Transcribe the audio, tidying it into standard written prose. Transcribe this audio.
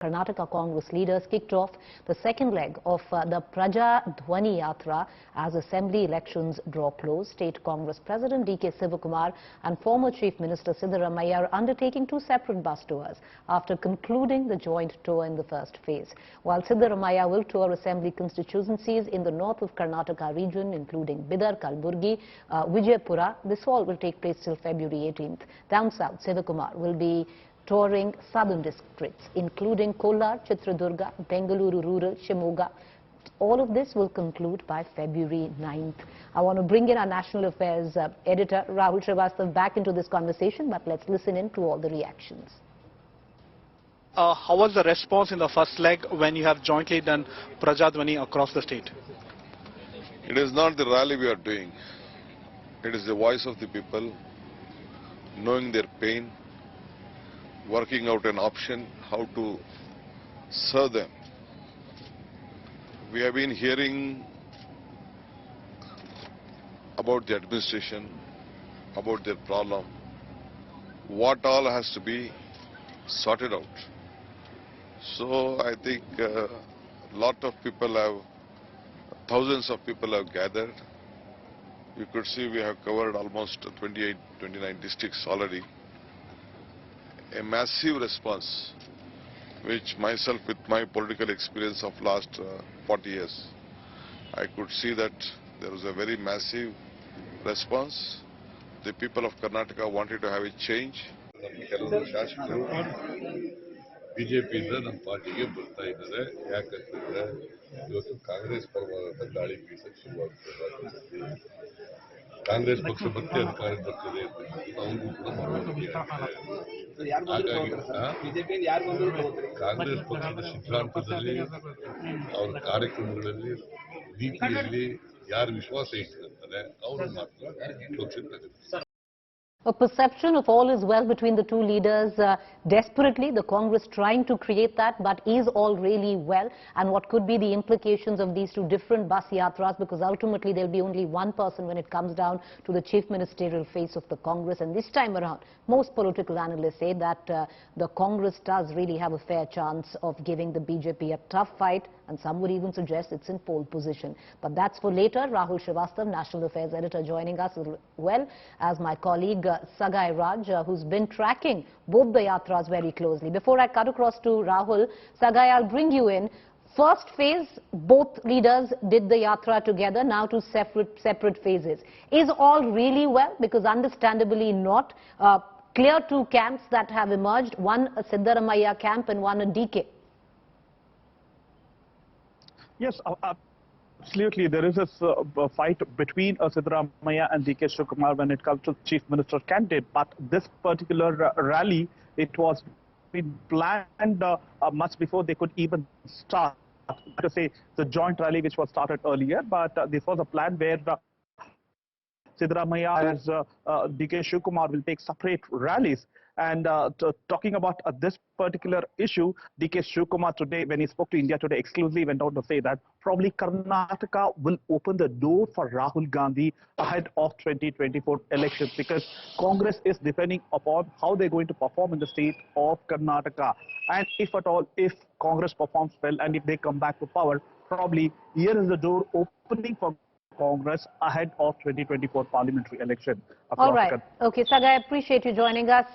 Karnataka Congress leaders kicked off the second leg of the Praja Dhwani Yatra as assembly elections draw close. State Congress President DK Shivakumar and former Chief Minister Siddaramaiah are undertaking two separate bus tours after concluding the joint tour in the first phase. While Siddaramaiah will tour assembly constituencies in the north of Karnataka region, including Bidar, Kalburgi, Vijaypura, this all will take place till February 18th. Down south, Shivakumar will be touring southern districts, including Kollar, Chitradurga, Bengaluru Rural, Shimoga. All of this will conclude by February 9th. I want to bring in our National Affairs editor, Rahul Srivastav, back into this conversation, but let's listen in to all the reactions. How was the response in the first leg when you have jointly done Praja Dhwani across the state? It is not the rally we are doing. It is the voice of the people, knowing their pain, working out an option how to serve them. We have been hearing about the administration, about their problem, what all has to be sorted out. So I think thousands of people have gathered. You could see we have covered almost 28, 29 districts already. A massive response, which myself with my political experience of last 40 years, I could see that there was a very massive response. The people of Karnataka wanted to have a change. ಬಿಜೆಪಿಯಿಂದ ನಮ್ಮ ಪಾರ್ಟಿಗೆ ಬರ್ತಾ ಇದ್ದಾರೆ. ಯಾಕಂತಂದ್ರೆ ಇವತ್ತು ಕಾಂಗ್ರೆಸ್ ಪರವಾದಂತ ಗಾಳಿ ಬೀಸಕ್ಕೆ ಶುರುವಾಗ್ತದೆ. ಕಾಂಗ್ರೆಸ್ ಪಕ್ಷ ಮತ್ತೆ ಅಧಿಕಾರಕ್ಕೆ ಬರ್ತದೆ ಅವ್ರಿಗೂ ಕೂಡ ಮನವರಿಕೆ ಆಗಿದೆ. ಹಾಗಾಗಿ ಕಾಂಗ್ರೆಸ್ ಪಕ್ಷದ ಸಿದ್ಧಾಂತದಲ್ಲಿ, ಅವರ ಕಾರ್ಯಕ್ರಮಗಳಲ್ಲಿ, ನೀತಿಯಲ್ಲಿ ಯಾರು ವಿಶ್ವಾಸ ಇಟ್ಟಿರ್ತಾರೆ ಅವರು ಮಾತ್ರ ಪಕ್ಷ ತಗುತ್ತೆ. A perception of all is well between the two leaders. Desperately, the Congress trying to create that, but is all really well? And what could be the implications of these two different bus yatras? Because ultimately, there will be only one person when it comes down to the chief ministerial face of the Congress. And this time around, most political analysts say that the Congress does really have a fair chance of giving the BJP a tough fight. And some would even suggest it's in pole position. But that's for later. Rahul Srivastav, National Affairs Editor, joining us as well as my colleague Sagai Raj, who's been tracking both the yatras very closely. Before I cut across to Rahul, Sagai, I'll bring you in. First phase, both leaders did the yatra together, now two separate phases. Is all really well? Because understandably not. Clear two camps that have emerged, one a Siddaramaiah camp and one a DK. Yes, absolutely. There is a fight between Siddaramaiah and DK Shivakumar when it comes to Chief Minister candidate. But this particular rally, it was been planned much before they could even start. To say the joint rally which was started earlier, but this was a plan where Siddaramaiah as DK Shivakumar will take separate rallies. And talking about this particular issue, DK Shivakumar today, when he spoke to India Today, exclusively went on to say that probably Karnataka will open the door for Rahul Gandhi ahead of 2024 elections, because Congress is depending upon how they're going to perform in the state of Karnataka. And if at all, if Congress performs well and if they come back to power, probably here is the door opening for Congress ahead of 2024 parliamentary election. All right. Okay, Sagai, I appreciate you joining us.